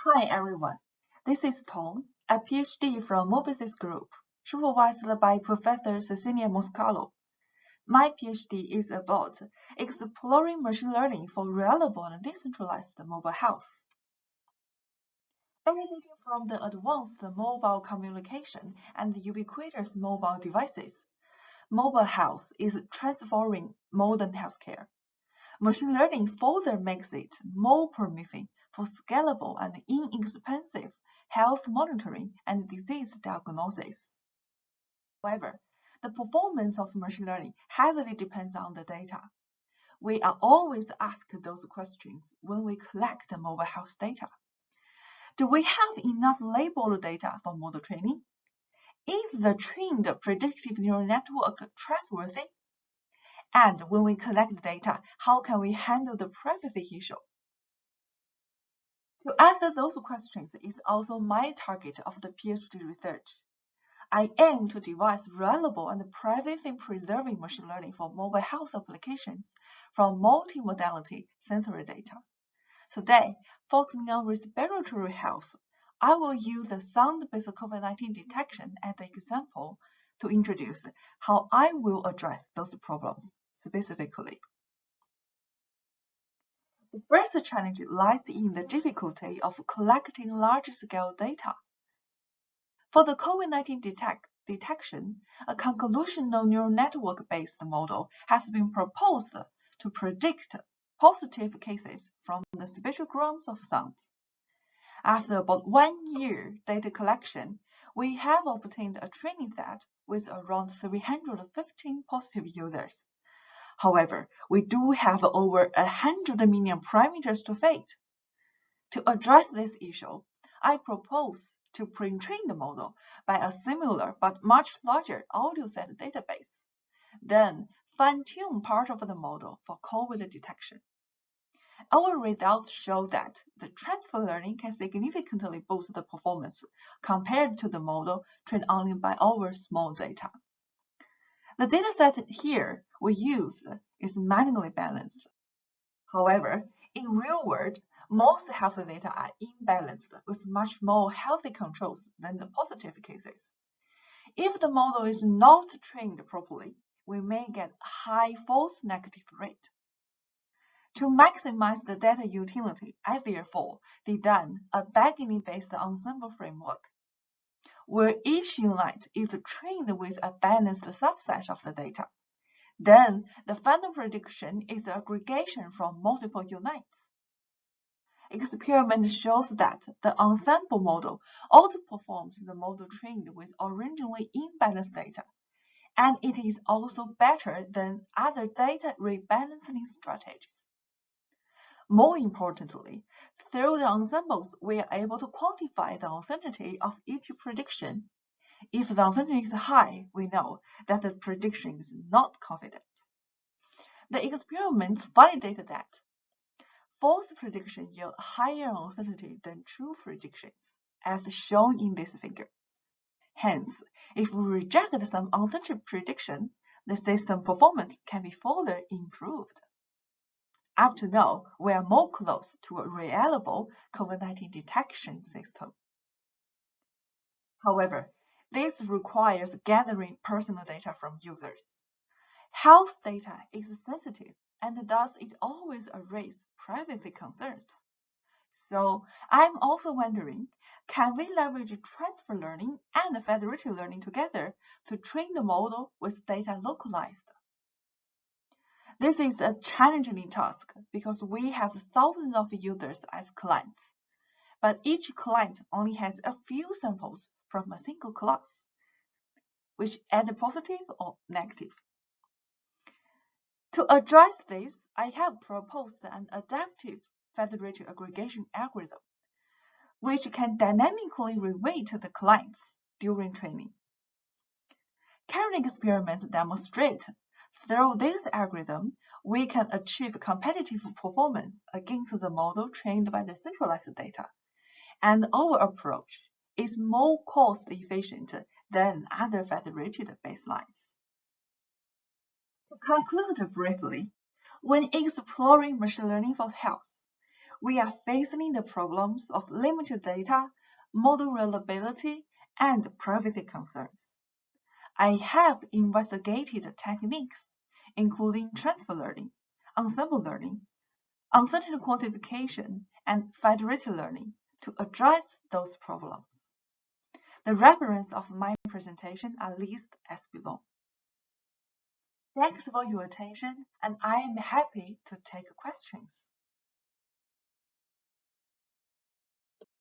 Hi everyone, this is Tong, a PhD from Mobisis Group, supervised by Professor Cecilia Moscalo. My PhD is about exploring machine learning for reliable and decentralized mobile health. Benefiting from the advanced mobile communication and ubiquitous mobile devices, mobile health is transforming modern healthcare. Machine learning further makes it more permissive for scalable and inexpensive health monitoring and disease diagnosis. However, the performance of machine learning heavily depends on the data. We are always asked those questions when we collect mobile health data. Do we have enough labeled data for model training? Is the trained predictive neural network trustworthy? And when we collect data, how can we handle the privacy issue? To answer those questions is also my target of the PhD research. I aim to devise reliable and privacy-preserving machine learning for mobile health applications from multimodality sensory data. Today, focusing on respiratory health, I will use the sound-based COVID-19 detection as an example to introduce how I will address those problems specifically. The first challenge lies in the difficulty of collecting large-scale data. For the COVID-19 detection, a convolutional neural network-based model has been proposed to predict positive cases from the spectrograms of sound. After about 1 year data collection, we have obtained a training set with around 315 positive users. However, we do have over 100 million parameters to fit. To address this issue, I propose to pre-train the model by a similar but much larger audio set database, then fine-tune part of the model for COVID detection. Our results show that the transfer learning can significantly boost the performance compared to the model trained only by our small data. The dataset here we use is manually balanced. However, in real world, most health data are imbalanced with much more healthy controls than the positive cases. If the model is not trained properly, we may get a high false negative rate. To maximize the data utility, I therefore designed a beginning-based ensemble framework, where each unit is trained with a balanced subset of the data. Then, the final prediction is the aggregation from multiple units. Experiment shows that the ensemble model outperforms the model trained with originally imbalanced data, and it is also better than other data rebalancing strategies. More importantly, through the ensembles, we are able to quantify the uncertainty of each prediction. If the uncertainty is high, we know that the prediction is not confident. The experiments validated that false predictions yield higher uncertainty than true predictions, as shown in this figure. Hence, if we reject some uncertain prediction, the system performance can be further improved. Up to now, we are more close to a reliable COVID-19 detection system. However, this requires gathering personal data from users. Health data is sensitive, and thus it always raises privacy concerns. So I'm also wondering, can we leverage transfer learning and federated learning together to train the model with data localized? This is a challenging task because we have thousands of users as clients, but each client only has a few samples from a single class, which either positive or negative. To address this, I have proposed an adaptive federated aggregation algorithm, which can dynamically reweight the clients during training. Current experiments demonstrate through this algorithm, we can achieve competitive performance against the model trained by the centralized data, and our approach is more cost-efficient than other federated baselines. To conclude briefly, when exploring machine learning for health, we are facing the problems of limited data, model reliability, and privacy concerns. I have investigated techniques, including transfer learning, ensemble learning, uncertainty quantification, and federated learning to address those problems. The references of my presentation are listed as below. Thanks for your attention, and I am happy to take questions.